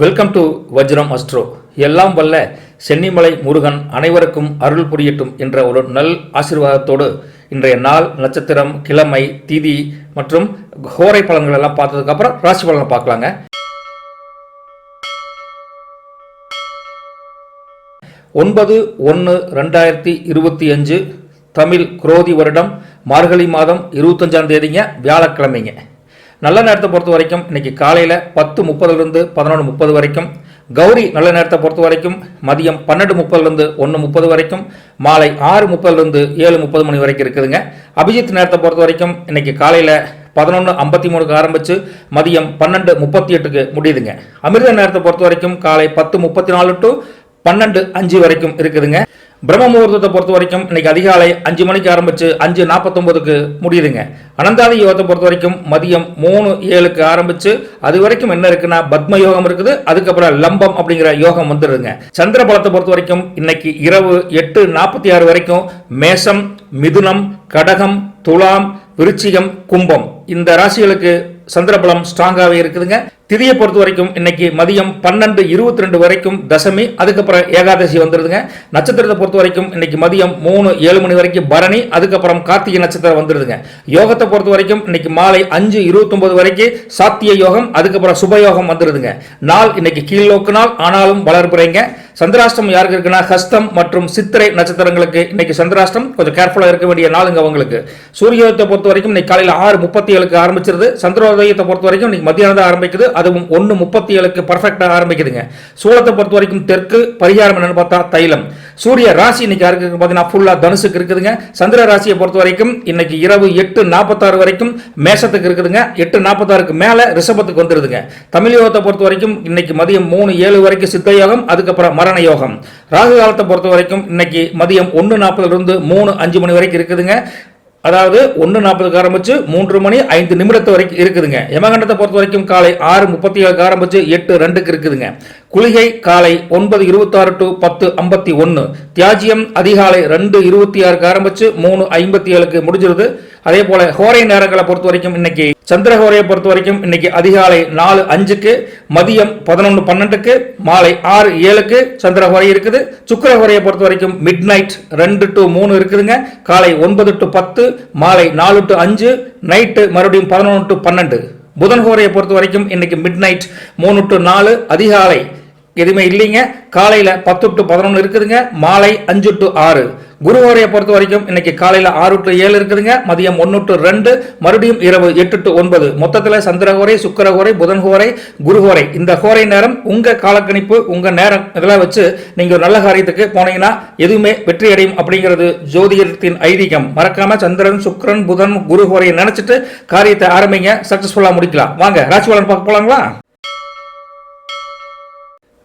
Welcome to வஜ்ரம் astro. எல்லாம் வல்ல சென்னிமலை முருகன் அனைவருக்கும் அருள் புரியட்டும் என்ற ஒரு நல் ஆசீர்வாதத்தோடு இன்றைய நாள், நட்சத்திரம், கிழமை, திதி மற்றும் ஹோரை பலன்கள் எல்லாம் பார்த்ததுக்கப்புறம் ராசி பலனை பார்க்கலாங்க. 9/1/2025 தமிழ் குரோதி வருடம் மார்கழி மாதம் 25ஆம் தேதிங்க, வியாழக்கிழமைங்க. நல்ல நேரத்தை பொறுத்த வரைக்கும் இன்னைக்கு காலையில் 10:30 11:30 வரைக்கும், கௌரி நல்ல நேரத்தை பொறுத்த வரைக்கும் மதியம் 12:30 1:30 வரைக்கும், மாலை 6:30 7:30 மணி வரைக்கும் இருக்குதுங்க. அபிஜித் நேரத்தை பொறுத்த வரைக்கும் இன்னைக்கு காலையில் 11:53 ஆரம்பித்து மதியம் 12:38 முடியுதுங்க. அமிர்த நேரத்தை பொறுத்த வரைக்கும் காலை 10:34 to 12:05 வரைக்கும் இருக்குதுங்க. பிரம்ம முகூர்த்தத்தை பொறுத்த வரைக்கும் இன்னைக்கு அதிகாலை 5 மணிக்கு ஆரம்பிச்சு 5:49 முடியுதுங்க. அனந்தாதி யோகத்தை பொறுத்த வரைக்கும் மதியம் 3:07 ஆரம்பிச்சு அது வரைக்கும் என்ன இருக்குன்னா பத்ம யோகம் இருக்குது. அதுக்கப்புறம் லம்பம் அப்படிங்கிற யோகம் வந்துடுதுங்க. சந்திர பலத்தை பொறுத்த வரைக்கும் இன்னைக்கு இரவு 8:46 வரைக்கும் மேஷம், மிதுனம், கடகம், துலாம், விருச்சிகம், கும்பம் இந்த ராசிகளுக்கு சந்திரபலம் ஸ்ட்ராங்காகவே இருக்குதுங்க. திதியை பொறுத்த வரைக்கும் இன்னைக்கு மதியம் 12:22 வரைக்கும் தசமி, அதுக்கப்புறம் ஏகாதசி வந்துடுதுங்க. நட்சத்திரத்தை பொறுத்த வரைக்கும் இன்னைக்கு மதியம் 3:07 மணி வரைக்கும் பரணி, அதுக்கப்புறம் கார்த்திகை நட்சத்திரம் வந்துடுதுங்க. யோகத்தை பொறுத்த வரைக்கும் இன்னைக்கு மாலை 5:29 வரைக்கும் சாத்திய யோகம், அதுக்கப்புறம் சுபயோகம் வந்துடுதுங்க. நாள் இன்னைக்கு கீழ்நோக்கு நாள், ஆனாலும் வளர்ப்புறீங்க. சந்திராஷ்டம் யாருக்கு இருக்குன்னா ஹஸ்தம் மற்றும் சித்திரை நட்சத்திரங்களுக்கு இன்னைக்கு சந்திராஷ்டம், கொஞ்சம் கேர்ஃபுல்லா இருக்க வேண்டிய நாளுங்க அவங்களுக்கு. சூரியோதயத்தை பொறுத்த வரைக்கும் இன்னைக்கு காலையில் 6:37 ஆரம்பிச்சிருது. சந்திரோதயத்தை பொறுத்த வரைக்கும் இன்னைக்கு மத்தியானம் தான் ஆரம்பிக்குது, அதுவும் 1:37 பர்ஃபெக்டா ஆரம்பிக்குதுங்க. சூலத்தை பொறுத்த வரைக்கும் தெற்கு, பரிகாரம் என்னன்னு பார்த்தா தைலம். சூரிய ராசி இன்னைக்கு யாருக்கு பார்த்தீங்கன்னா ஃபுல்லா தனுசுக்கு இருக்குதுங்க. சந்திர ராசியை பொறுத்த வரைக்கும் இன்னைக்கு இரவு 8:46 வரைக்கும் மேஷத்துக்கு இருக்குதுங்க. 8:46 மேல ரிஷபத்துக்கு வந்துருதுங்க. தமிழ் யோகத்தை பொறுத்த வரைக்கும் இன்னைக்கு மதியம் 3:07 வரைக்கும் சித்த யோகம், அதுக்கப்புறம் மரண யோகம். ராகு காலத்தை பொறுத்த வரைக்கும் இன்னைக்கு மதியம் 1:40 3:05 மணி வரைக்கும் இருக்குதுங்க. அதாவது 1:40 ஆரம்பிச்சு 3 மணி 5 நிமிடத்து வரைக்கும் இருக்குதுங்க. யமகண்டத்தை பொறுத்த வரைக்கும் காலை 6:37 ஆரம்பிச்சு 8:02 இருக்குதுங்க. குளிகை காலை 9:26 to 10:51. தியாஜியம் அதிகாலை 2:26 ஆரம்பிச்சு 3:57 முடிஞ்சிருது. அதே போல ஹோரை நேரங்களை பொறுத்த வரைக்கும் இன்னைக்கு சந்திரஹோரையை பொறுத்த வரைக்கும் இன்னைக்கு அதிகாலை 4:05, மதியம் 11:12, மாலை 6:07 சந்திரஹோரை இருக்குது. சுக்கிரஹோரையை பொறுத்த வரைக்கும் மிட் நைட் 2 to 3 இருக்குதுங்க. காலை 9 to 10, மாலை 4 to 5, நைட்டு மறுபடியும் 11 to 12. புதன் ஹோரையை பொறுத்த வரைக்கும் இன்னைக்கு மிட் நைட் 3 to 4, அதிகாலை எதுவுமே இல்லைங்க. காலையில 10 to 11 இருக்குதுங்க, மாலை 5 to 6. குருஹோரையை பொறுத்த வரைக்கும் இன்னைக்கு காலையில 6 to 7 இருக்குதுங்க, மதியம் 1 to 2, மறுபடியும் இரவு 8 to 9. மொத்தத்தில் சந்திரஹோரை, சுக்கிரஹோரை, புதன்ஹோரை, குருஹோரை இந்த ஹோரை நேரம் உங்க காலக்கணிப்பு, உங்க நேரம் இதெல்லாம் வச்சு நீங்க நல்ல காரியத்துக்கு போனீங்கன்னா எதுவுமே வெற்றி அடையும் அப்படிங்கிறது ஜோதிடத்தின் ஐதீகம். மறக்காம சந்திரன், சுக்கிரன், புதன், குருஹோரையை நினைச்சிட்டு காரியத்தை ஆரம்பிங்க, சக்சஸ்ஃபுல்லா முடிக்கலாம். வாங்க ராசி பலன் பார்க்க போலாங்களா?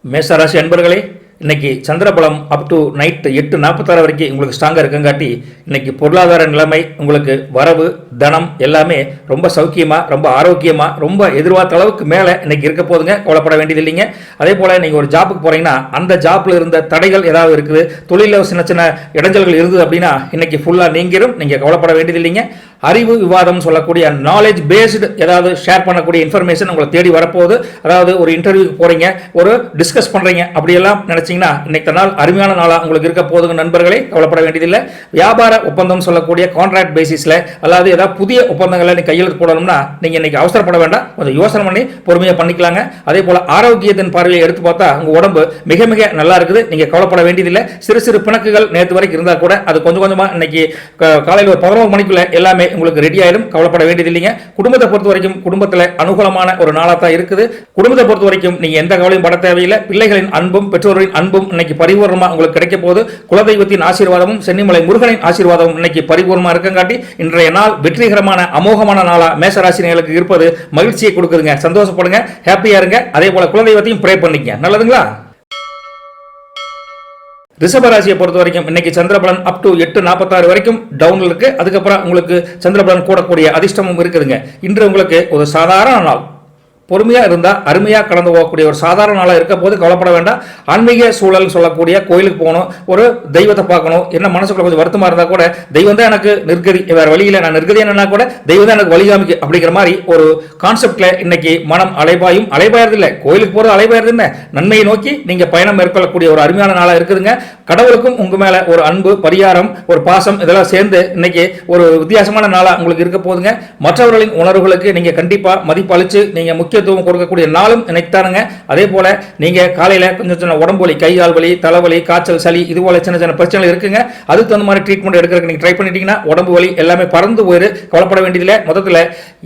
மேஷராசி அன்பர்களே, இன்னைக்கு சந்திரபலம் அப் டு நைட் 8:46 வரைக்கும் உங்களுக்கு ஸ்ட்ராங்காக இருக்குங்காட்டி இன்னைக்கு பொருளாதார நிலைமை, உங்களுக்கு வரவு, தனம் எல்லாமே ரொம்ப சௌக்கியமாக, ரொம்ப ஆரோக்கியமாக, ரொம்ப எதிர்பார்த்த அளவுக்கு மேலே இன்னைக்கு இருக்க போதுங்க. கவலைப்பட வேண்டியது இல்லைங்க. அதே போல் நீங்கள் ஒரு ஜாப்புக்கு போகிறீங்கன்னா அந்த ஜாப்பில் இருந்த தடைகள் ஏதாவது இருக்குது, தொழிலில் சின்ன சின்ன இடைஞ்சல்கள் இருந்தது அப்படின்னா இன்னைக்கு ஃபுல்லாக நீங்கிரும். நீங்கள் கவலைப்பட வேண்டியது இல்லைங்க. அறிவு விவாதம் சொல்லக்கூடிய நாலேஜ் பேஸ்டு ஏதாவது ஷேர் பண்ணக்கூடிய இன்ஃபர்மேஷன் உங்களை தேடி வரப்போகுது. அதாவது ஒரு இன்டர்வியூக்கு போகிறீங்க, ஒரு டிஸ்கஸ் பண்ணுறீங்க, அப்படியெல்லாம் நினச்சிங்கன்னா இன்னைக்கு நாள் அருமையான நாளாக உங்களுக்கு இருக்க போதுங்க நண்பர்களே. கவலைப்பட வேண்டியதில்லை. வியாபார ஒப்பந்தம் சொல்லக்கூடிய கான்ட்ராக்ட் பேசிஸில் அதாவது ஏதாவது புதிய ஒப்பந்தங்களை நீங்கள் கையெழுத்து போடணும்னா நீங்கள் இன்னைக்கு அவசரப்பட வேண்டாம், கொஞ்சம் யோசனை பண்ணி பொறுமையாக பண்ணிக்கலாங்க. அதே போல் ஆரோக்கியத்தின் பார்வையை எடுத்து பார்த்தா உங்கள் உடம்பு மிக மிக நல்லா இருக்குது. நீங்கள் கவலைப்பட வேண்டியதில்லை. சிறு சிறு பிணக்குகள் நேற்று வரைக்கும் இருந்தால் கூட அது கொஞ்சம் கொஞ்சமாக இன்னைக்கு காலையில் ஒரு 11 மணிக்குள்ள எல்லாமே உங்களுக்கு ரெடி ஆயிடும். கவலைப்பட வேண்டியது இல்லைங்க. குடும்பத்தை பொறுத்த வரைக்கும் குடும்பத்தில் அனுகூலமான ஒரு நாளாக தான் இருக்குது. குடும்பத்தை பொறுத்த வரைக்கும் நீங்க எந்த கவலையும் பட தேவையில்லை. பிள்ளைகளின் அன்பும் பெற்றோரின் அன்பும் இன்னைக்கு பரிபூர்ணமா உங்களுக்கு கிடைக்க போது. குலதெய்வத்தின் ஆசீர்வாதமும் சென்னிமலை முருகனின் ஆசீர்வாதமும் இன்னைக்கு பரிபூர்ணமா இருக்கங்காட்டி இன்றைய நாள் வெற்றிகரமான அமோகமான நாளா மேஷராசினிகளுக்கு இருப்பது மகிழ்ச்சியை கொடுக்குதுங்க. சந்தோஷப்படுங்க, ஹாப்பியா இருங்க. அதே போல குலதெய்வத்தையும் ப்ரே பண்ணிக்க. நல்லதுங்களா? ரிஷபராசியை பொறுத்த வரைக்கும் இன்னைக்கு சந்திரபலன் அப் டு 8:46 வரைக்கும் டவுன்ல இருக்கு. அதுக்கப்புறம் உங்களுக்கு சந்திரபலன் கூடக்கூடிய அதிர்ஷ்டமும் இருக்குதுங்க. இன்று உங்களுக்கு ஒரு சாதாரண நாள். பொறுமையா இருந்தா அருமையா கடந்து போகக்கூடிய ஒரு சாதாரண நாளா இருக்க போது கவலைப்பட வேண்டாம். ஆன்மீக சூழல் சொல்லக்கூடிய கோயிலுக்கு போகணும், ஒரு தெய்வத்தை பார்க்கணும், என்ன மனசுக்குள்ள கொஞ்சம் வருத்தமா இருந்தா கூட தெய்வம் தான் எனக்கு நிர்கதி, வேற வழியில நான் நிர்கதி என்னன்னா கூட தெய்வம் தான் எனக்கு வழிகாமிக்கு அப்படிங்கிற மாதிரி ஒரு கான்செப்ட்ல இன்னைக்கு மனம் அலைபாயறது இல்ல, கோயிலுக்கு போறது அலைபாயறது இல்ல, நன்மையை நோக்கி நீங்க பயணம் மேற்கொள்ளக்கூடிய ஒரு அருமையான நாளா இருக்குதுங்க. கடவுளுக்கும் உங்க மேல ஒரு அன்பு, பரிகாரம், ஒரு பாசம் இதெல்லாம் சேர்ந்து இன்னைக்கு ஒரு வித்தியாசமான நாளா உங்களுக்கு இருக்க போதுங்க. மற்றவர்களின் உணர்வுகளுக்கு நீங்க கண்டிப்பா மதிப்பு அளிச்சு நீங்க முக்கியத்துவம் கொடுக்கக்கூடிய நாளும் இன்னைக்கு தானுங்க. அதே போல நீங்க காலையில கொஞ்சம் சின்ன உடம்பு வலி, கை கால் வலி, தலைவலி, காய்ச்சல், சளி இது போல சின்ன சின்ன பிரச்சனைகள் இருக்குங்க. அதுக்கு தகுந்த மாதிரி ட்ரீட்மெண்ட் எடுக்கிறதுக்கு நீங்க ட்ரை பண்ணிட்டீங்கன்னா உடம்பு வலி எல்லாமே பறந்து போயிரு, கவலைப்பட வேண்டியதில்லை. மொத்தத்தில்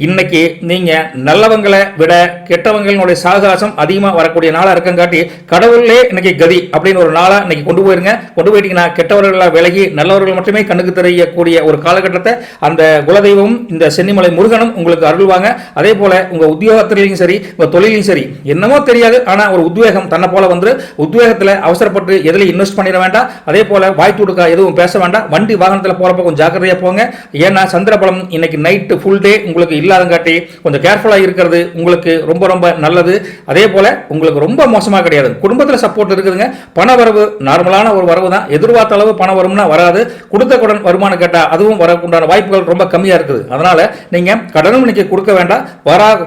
இன்னைக்கு நீங்க நல்லவங்களை விட கெட்டவங்களுடைய சாகசம் அதிகமா வரக்கூடிய நாளா இருக்கங்காட்டி கடவுளே இன்னைக்கு கதி அப்படின்னு ஒரு நாளா இன்னைக்கு கொண்டு போயிட்டீங்கன்னா கெட்டவர்களா விலகி நல்லவர்கள் மட்டுமே கண்ணுக்கு தெரியக்கூடிய ஒரு காலகட்டத்தை அந்த குலதெய்வம் இந்த சென்னிமலை முருகனும் உங்களுக்கு அருள்வாங்க. அதே போல உங்க உத்தியோகத்திலையும் சரி, உங்க தொழிலையும் சரி, என்னமோ தெரியாது ஆனா ஒரு உத்வேகம் தன்னை போல வந்து உத்வேகத்துல அவசரப்பட்டு எதில் இன்வெஸ்ட் பண்ணிட வேண்டாம். அதே போல வாய் துடுக்கா எதுவும் பேச வேண்டாம். வண்டி வாகனத்தில் போறப்ப கொஞ்சம் ஜாக்கிரதையா போங்க. ஏன்னா சந்திரபலம் இன்னைக்கு நைட்டு ஃபுல் டே உங்களுக்கு இல்லாதங்காட்டி கொஞ்சம் கேர்ஃபுல்லா இருக்கிறது உங்களுக்கு ரொம்ப ரொம்ப நல்லது. அதே போல உங்களுக்கு ரொம்ப மோசமா கிடையாது, குடும்பத்தில் சப்போர்ட் இருக்குதுங்க. பண வரவு நார்மலான ஒரு வரவு தான், எதிர்பார்த்த அளவு பண வரும்னா வராது. கொடுத்த கடன் வருமானம் கேட்டா அதுவும் வரக்குண்டான வாய்ப்புகள் ரொம்ப கம்மியா இருக்குது. அதனால நீங்க கடனும் இன்னைக்கு கொடுக்க வேண்டாம்.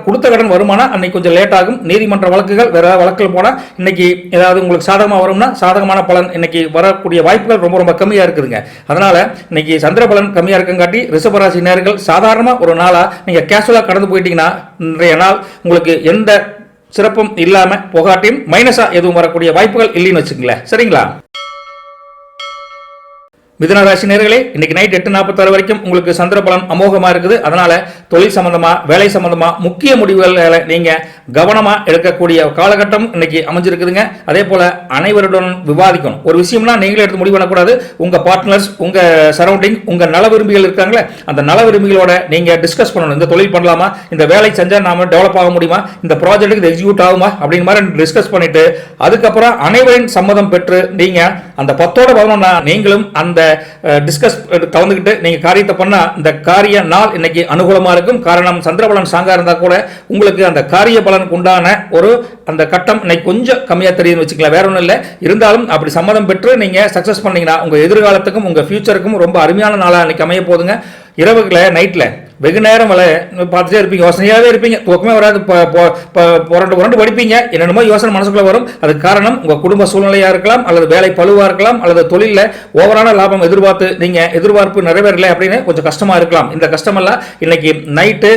கொடுத்த கடன் வருமானம் அன்னைக்கு கொஞ்சம் லேட் ஆகும். நீதிமன்ற வழக்குகள் வேற வழக்குகள் போனா இன்னைக்கு ஏதாவது உங்களுக்கு சாதகமா வரும்னா சாதகமான பலன் இன்னைக்கு வரக்கூடிய வாய்ப்புகள் ரொம்ப ரொம்ப கம்மியா இருக்குதுங்க. அதனால இன்னைக்கு சந்திர பலன் கம்மியா இருக்கங்காட்டி ரிஷபராசி நேயர்கள் சாதாரண ஒரு நாளா நீங்க கேஷுவலா கடந்து போயிட்டீங்கன்னா இன்றைய நாள் உங்களுக்கு எந்த சிறப்பும் இல்லாம போகாட்டியும் மைனஸா எதுவும் வரக்கூடிய வாய்ப்புகள் இல்லைன்னு வச்சுங்களேன். சரிங்களா? மிதுன ராசி நேயர்களே, இன்னைக்கு நைட் 8:46 வரைக்கும் உங்களுக்கு சந்திர பலன் அமோகமா இருக்குது. அதனால தொழில் சம்பந்தமா, வேலை சம்பந்தமா முக்கிய முடிவுகளை நீங்க கவனமா எடுக்கக்கூடிய காலகட்டம் இன்னைக்கு அமைஞ்சிருக்குதுங்க. அதே போல அனைவருடன் விவாதிக்கணும். ஒரு விஷயம்னா நீங்களே எடுத்து முடிவு பண்ணக்கூடாது. உங்க பார்ட்னர்ஸ், உங்க சரௌண்டிங், உங்க நல விரும்பிகள் இருக்காங்களே அந்த நல விரும்பிகளோட நீங்க டிஸ்கஸ் பண்ணணும். இந்த தொழில் பண்ணலாமா, இந்த வேலை செஞ்சா நாம டெவலப் ஆக முடியுமா, இந்த ப்ராஜெக்ட்டுக்கு இது எக்ஸிக்யூட் ஆகுமா அப்படிங்கிற மாதிரி டிஸ்கஸ் பண்ணிட்டு அதுக்கப்புறம் அனைவரின் சம்மதம் பெற்று நீங்க அந்த 10ஓட 11 நீங்களும் அந்த டிஸ்கஸ் கலந்துக்கிட்டு நீங்க காரியத்தை பண்ணா இந்த காரிய நாள் இன்னைக்கு அனுகூலமா இருக்கும். காரணம் சந்திரபலன் சாங்கா இருந்தா கூட உங்களுக்கு அந்த காரிய பலனுக்கு உண்டான ஒரு அந்த கட்டம் இன்னைக்கு கொஞ்சம் கம்மியா தெரியுதுன்னு வச்சுக்கலாம், வேற ஒன்றும் இல்லை. இருந்தாலும் அப்படி சம்மதம் பெற்று நீங்க சக்சஸ் பண்ணீங்கன்னா உங்க எதிர்காலத்துக்கும் உங்க ஃபியூச்சருக்கும் ரொம்ப அருமையான நாளா இன்னைக்கு அமைய போதுங்க. இரவுல நைட்ல வெகு நேரம் பார்த்துட்டே இருப்பீங்க, யோசனையாவே இருப்பீங்க, தூக்கமே வராது, புரண்டு படிப்பீங்க, என்னென்னமோ யோசனை மனசுக்குள்ள வரும். அதுக்கு காரணம் உங்க குடும்ப சூழ்நிலையா இருக்கலாம், அல்லது வேலை பழுவா இருக்கலாம், அல்லது தொழில ஓவரான லாபம் எதிர்பார்த்து நீங்க எதிர்பார்ப்பு நிறைவேறல அப்படின்னு கொஞ்சம் கஷ்டமா இருக்கலாம். இந்த கஷ்டமெல்லாம் இன்னைக்கு நைட்டு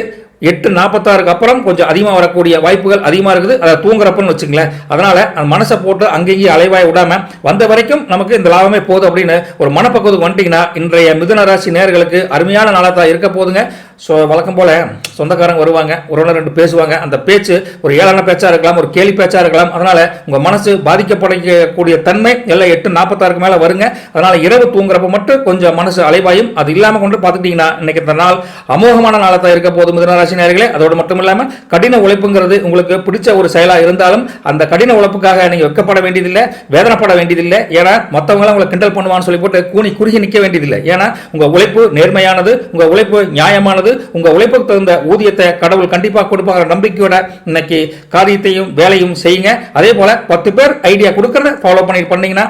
8:46 அப்புறம் கொஞ்சம் அதிகமாக வரக்கூடிய வாய்ப்புகள் அதிகமாக இருக்குது. அதை தூங்குறப்பன்னு வச்சுங்களேன். அதனால அந்த மனசை போட்டு அங்கேயும் அலைவாய் விடாம வந்த வரைக்கும் நமக்கு இந்த லாபமே போதும் அப்படின்னு ஒரு மனப்பக்குவத்துக்கு வந்துட்டீங்கன்னா இன்றைய மிதுன ராசி நேயர்களுக்கு அருமையான நாளாக தான் இருக்க போதுங்க. ஸோ வழக்கம் போல சொந்தக்காரங்க வருவாங்க, ஒரு ரெண்டு பேசுவாங்க. அந்த பேச்சு ஒரு ஏளன பேச்சா இருக்கலாம், ஒரு கேலி பேச்சா இருக்கலாம். அதனால உங்க மனசு பாதிக்கப்படக்கூடிய தன்மை எல்லாம் 8:46 மேல வருங்க. அதனால இரவு தூங்குறப்ப மட்டும் கொஞ்சம் மனசு அலைவாயும். அது இல்லாம கொண்டு பார்த்துட்டீங்கன்னா இன்னைக்கு இந்த நாள் அமோகமான நாளாக தான் இருக்க போது மிதுன ராசி நேயர்களே. அதோடு மட்டும் இல்லாம கடின உழைப்புங்கிறது உங்களுக்கு பிடிச்ச ஒரு செயலா இருந்தாலும் அந்த கடின உழைப்புக்காக நீங்க வெட்கப்பட வேண்டியதில்லை, வேதனைப்பட வேண்டியதில்லை. ஏன்னா மற்றவங்க உங்களை கிண்டல் பண்ணுவான்னு சொல்லி போட்டு கூனி குறுகி நிற்க வேண்டியதில்லை. ஏன்னா உங்க உழைப்பு நேர்மையானது, உங்க உழைப்பு நியாயமானது, உங்க உழைப்புக்கு தகுந்த ஊதியத்தை கடவுள் கண்டிப்பா கொடுப்பாங்க நம்பிக்கையோட இன்னைக்கு காரியத்தையும் வேலையும் செய்யுங்க. அதே போல 10 பேர் ஐடியா கொடுக்கறத ஃபாலோ பண்ணிட்டு பண்ணீங்கன்னா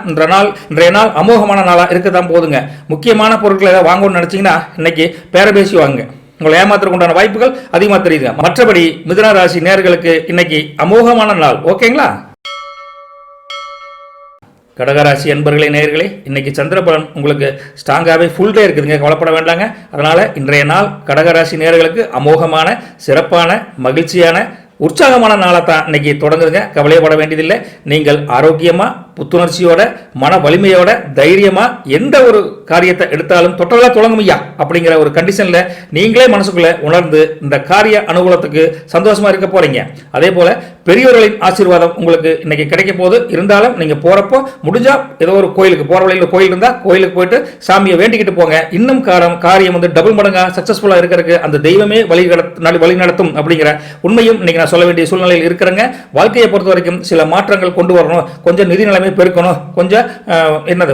இன்றைய நாள் அமோகமான நாளா இருக்கதான் போதுங்க. முக்கியமான பொருட்களை ஏதாவது வாங்கணும்னு நினைச்சீங்கன்னா இன்னைக்கு பேரபேசி வாங்க, உங்களை ஏமாத்துறதுக்கு உண்டான வாய்ப்புகள் அதிகமாக தெரியுது. மற்றபடி மிதுன ராசி நேயர்களுக்கு இன்னைக்கு அமோகமான நாள். ஓகேங்களா? கடகராசி அன்பர்களே, நேயர்களே, இன்னைக்கு சந்திரபலன் உங்களுக்கு ஸ்ட்ராங்காகவே ஃபுல் டே இருக்குதுங்க, கவலைப்பட வேண்டாங்க. அதனால இன்றைய நாள் கடகராசி நேயர்களுக்கு அமோகமான, சிறப்பான, மகிழ்ச்சியான, உற்சாகமான நாளை தான் இன்னைக்கு தொடங்குதுங்க. கவலையப்பட வேண்டியதில்லை. நீங்கள் ஆரோக்கியமா, புத்துணர்ச்சியோட, மன வலிமையோட, தைரியமா எந்த ஒரு காரியத்தை எடுத்தாலும் தொட்டதெல்லாம் தொடங்கும் ஐயா அப்படிங்கிற ஒரு கண்டிஷன்ல நீங்களே மனசுக்குள்ள உணர்ந்து இந்த காரிய அனுகூலத்துக்கு சந்தோஷமா இருக்க போறீங்க. அதே போல பெரியவர்களின் ஆசீர்வாதம் உங்களுக்கு இன்னைக்கு கிடைக்க போது. இருந்தாலும் நீங்க போறப்போ முடிஞ்சா ஏதோ ஒரு கோயிலுக்கு போற வழியில் கோயில் இருந்தா கோயிலுக்கு போயிட்டு சாமியை வேண்டிக்கிட்டு போங்க. இன்னும் காரியம் வந்து டபுள் மடங்கா சக்சஸ்ஃபுல்லா இருக்கிறதுக்கு அந்த தெய்வமே வழி நடத்தும் அப்படிங்கிற உண்மையும் இன்னைக்கு நான் சொல்ல வேண்டிய சூழ்நிலையில் இருக்கிறேங்க. வாழ்க்கையை பொறுத்த வரைக்கும் சில மாற்றங்கள் கொண்டு வரணும், கொஞ்சம் நிதி நிலைமை பெருக்கணும், கொஞ்சம்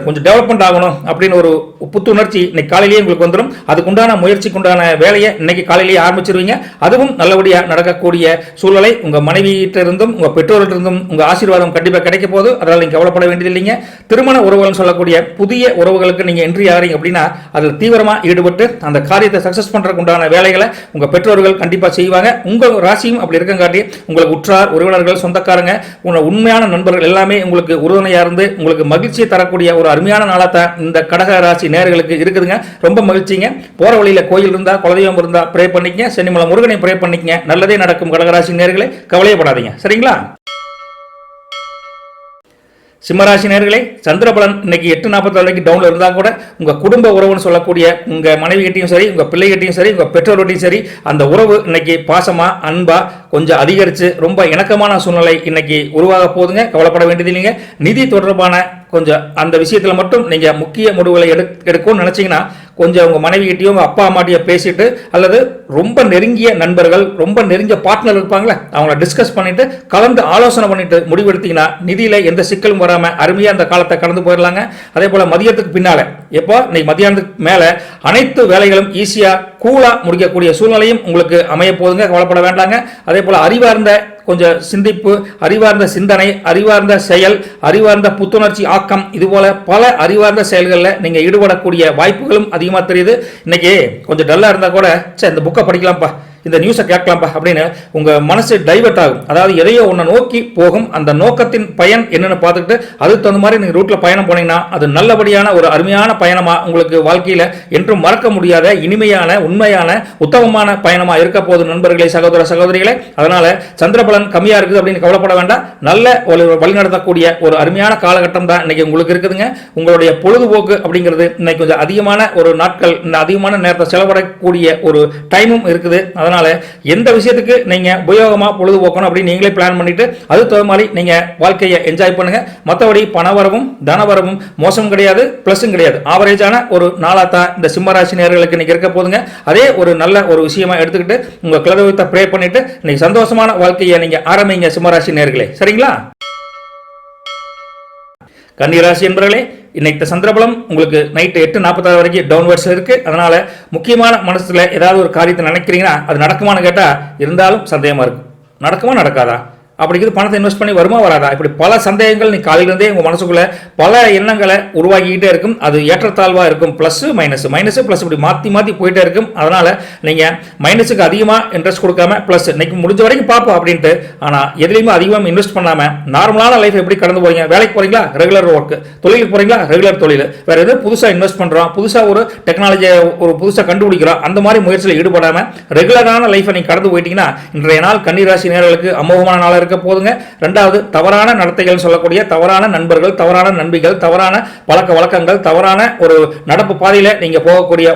கொஞ்சம் டெவலப்மெண்ட் ஆகணும் அப்படின்னு ஒரு புத்துணர்ச்சி இன்னைக்கு காலையிலேயே உங்களுக்கு வந்துடும். அதுக்குண்டான முயற்சிக்குண்டான வேலையை இன்னைக்கு காலையிலேயே ஆரம்பிச்சிருவீங்க. அதுவும் நல்லபடியா நடக்கக்கூடிய சூழ்நிலை உங்க மனைவியிட்ட இருந்தும் உங்க பெற்றோர்கிட்ட இருந்தும் உங்க ஆசீர்வாதம் கண்டிப்பா கிடைக்க போது. அதனால நீங்க கவலைப்பட வேண்டியது இல்லைங்க. திருமண உறவுகள் சொல்லக்கூடிய புதிய உறவுகளுக்கு நீங்க என்ட்ரி ஆகிறீங்க அப்படின்னா அதில் தீவிரமா ஈடுபட்டு அந்த காரியத்தை சக்சஸ் பண்றதுக்கு உண்டான வேலைகளை உங்க பெற்றோர்கள் கண்டிப்பா செய்வாங்க. உங்க ராசியும் அப்படி இருக்கங்காட்டி உங்களுக்கு உற்றார் உறவினர்கள் சொந்தக்காரங்க உண்மையான நண்பர்கள் எல்லாமே உங்களுக்கு உறுதுணையா இருந்து உங்களுக்கு மகிழ்ச்சியை தரக்கூடிய ஒரு அருமையான நாளாத்தான் இந்த கடக ராசி நேயர்களுக்கு இருக்குதுங்க. ரொம்ப மகிழ்ச்சிங்க. போற வழியில கோயில் இருந்தா குலதெய்வம் இருந்தா ப்ரே பண்ணிக்கங்க, சென்னிமலை முருகனை ப்ரே பண்ணிக்கங்க. நல்லதே நடக்கும் கடகராசி நேயர்களே, கவலையப்படாதீங்க. சரிங்களா? சிம்மராசி நேயர்களே, சந்திரபலன் இன்னைக்கு 8:40 வரைக்கும் டவுன்ல இருந்தா கூட உங்க குடும்ப உறவுன்னு சொல்லக்கூடிய உங்க மனைவி கிட்டையும் சரி, உங்க பிள்ளை கிட்டையும் சரி, உங்க பெற்றோர்கிட்டையும் சரி, அந்த உறவு இன்னைக்கு பாசமா அன்பா கொஞ்சம் அதிகரிச்சு ரொம்ப இணக்கமான சூழ்நிலை இன்னைக்கு உருவாக போதுங்க. கவலைப்பட வேண்டியது இல்லைங்க. நிதி தொடர்பான கொஞ்சம் அந்த விஷயத்துல மட்டும் நீங்க முக்கிய முடிவுகளை எடுக்கணும்னு நினைச்சீங்கன்னா கொஞ்சம் உங்க மனைவி கிட்டையும் உங்க அப்பா அம்மாட்டியோ பேசிட்டு அல்லது ரொம்ப நெருங்கிய நண்பர்கள் ரொம்ப நெருங்கிய பார்ட்னர் இருப்பாங்களே அவங்கள டிஸ்கஸ் பண்ணிட்டு கலந்து ஆலோசனை பண்ணிட்டு முடிவெடுத்தீங்கன்னா நிதியில எந்த சிக்கலும் வராம அருமையா அந்த காலத்தை கடந்து போயிடலாங்க. அதே போல மதியத்துக்கு பின்னால எப்போ இன்னைக்கு மதியானத்துக்கு மேல அனைத்து வேலைகளும் ஈஸியா கூலா முடிக்கக்கூடிய சூழ்நிலையும் உங்களுக்கு அமைய போதுங்க. கவலைப்பட வேண்டாங்க. அதே போல அறிவார்ந்த கொஞ்சம் சிந்திப்பு, அறிவார்ந்த சிந்தனை, அறிவார்ந்த செயல், அறிவார்ந்த புத்துணர்ச்சி ஆக்கம், இது போல பல அறிவார்ந்த செயல்களில் நீங்க ஈடுபடக்கூடிய வாய்ப்புகளும் அதிகமா தெரியுது. இன்னைக்கு கொஞ்சம் டல்லா இருந்தா கூட இந்த புக்கை படிக்கலாம்ப்பா, இந்த நியூஸை கேட்கலாம்ப்பா அப்படின்னு உங்க மனசு டைவர்ட் ஆகும். அதாவது எதையோ ஒன்றை நோக்கி போகும். அந்த நோக்கத்தின் பயன் என்னன்னு பார்த்துக்கிட்டு அதுக்கு தகுந்த மாதிரி நீங்க ரூட்ல பயணம் போனீங்கன்னா அது நல்லபடியான ஒரு அருமையான பயணமா உங்களுக்கு வாழ்க்கையில என்றும் மறக்க முடியாத இனிமையான உண்மையான உத்தமமான பயணமா இருக்க போது நண்பர்களே, சகோதர சகோதரிகளே. அதனால சந்திரபலன் கம்மியா இருக்குது அப்படின்னு கவலைப்பட வேண்டாம். நல்ல வழிநடத்தக்கூடிய ஒரு அருமையான காலகட்டம் தான் இன்னைக்கு உங்களுக்கு இருக்குதுங்க. உங்களுடைய பொழுதுபோக்கு அப்படிங்கிறது இன்னைக்கு கொஞ்சம் அதிகமான ஒரு நாட்கள், இந்த அதிகமான நேரத்தை செலவிடக்கூடிய ஒரு டைமும் இருக்குது. அதனால எந்த விஷயத்துக்கு நீங்க உபயோகமா பொழுதுபோக்கணும் அப்படின்னு நீங்களே பிளான் பண்ணிட்டு அது தகுந்த மாதிரி நீங்க வாழ்க்கையை என்ஜாய் பண்ணுங்க. மற்றபடி பணவரவும் தனவரவும் மோசம் கிடையாது, பிளஸும் கிடையாது. ஆவரேஜான ஒரு நாளாத்தான் இந்த சிம்மராசி நேயர்களுக்கு இன்னைக்கு இருக்க போதுங்க. அதே ஒரு நல்ல ஒரு விஷயமா எடுத்துக்கிட்டு உங்க குலதெய்வத்தை ப்ரே பண்ணிட்டு இன்னைக்கு சந்தோஷமான வாழ்க்கையை நீங்க ஆரம்பிங்க சிம்மராசி நேயர்களே. சரிங்களா? கன்னிராசி என்பவர்களே, இன்னைக்கு சந்திரபலம் உங்களுக்கு நைட்டு 8:40 வரைக்கும் டவுன்வர்ட்ஸ் இருக்கு. அதனால முக்கியமான மனசுல ஏதாவது ஒரு காரியத்தை நினைக்கிறீங்கன்னா அது நடக்குமான்னு கேட்டா இருந்தாலும் சந்தேகமா இருக்கு. நடக்குமா நடக்காதா? அப்படிங்கிறது பணத்தை இன்வெஸ்ட் பண்ணி வருமா வராதா? இப்படி பல சந்தேகங்கள் நீ காலையிலிருந்தே உங்க மனசுக்குள்ள பல எண்ணங்களை உருவாக்கிக்கிட்டே இருக்கும். அது ஏற்றத்தாழ்வா இருக்கும். பிளஸ் மைனஸ் பிளஸ் இப்படி மாத்தி மாத்தி போயிட்டே இருக்கும். அதனால நீங்க மைனஸுக்கு அதிகமா இன்ட்ரெஸ்ட் கொடுக்காம பிளஸ் இன்னைக்கு முடிஞ்ச வரைக்கும் பார்ப்போம் அப்படின்ட்டு ஆனா எதுலையுமே அதிகமாக இன்வெஸ்ட் பண்ணாம நார்மலான லைஃப் எப்படி கடந்து போறீங்க? வேலைக்கு போறீங்களா? Regular work. தொழிலுக்கு போறீங்களா? ரெகுலர் தொழில். வேற எதுவும் புதுசா இன்வெஸ்ட் பண்றோம், புதுசா ஒரு டெக்னாலஜியை ஒரு புதுசா கண்டுபிடிக்கிறோம், அந்த மாதிரி முயற்சியில் ஈடுபடாம ரெகுலரான லைஃபை நீங்க கடந்து போயிட்டீங்கன்னா இன்றைய நாள் கன்னிராசி நேயர்களுக்கு அமோகமான நாளாக இருக்க போதுங்க. ரெண்டாவது, தவறான நடத்தைகள் சொல்லக்கூடிய தவறான நண்பர்கள், தவறான நண்பிகள், தவறான பழக்க வழக்கங்கள், தவறான ஒரு நடப்பு பாதையில நீங்க போகக்கூடிய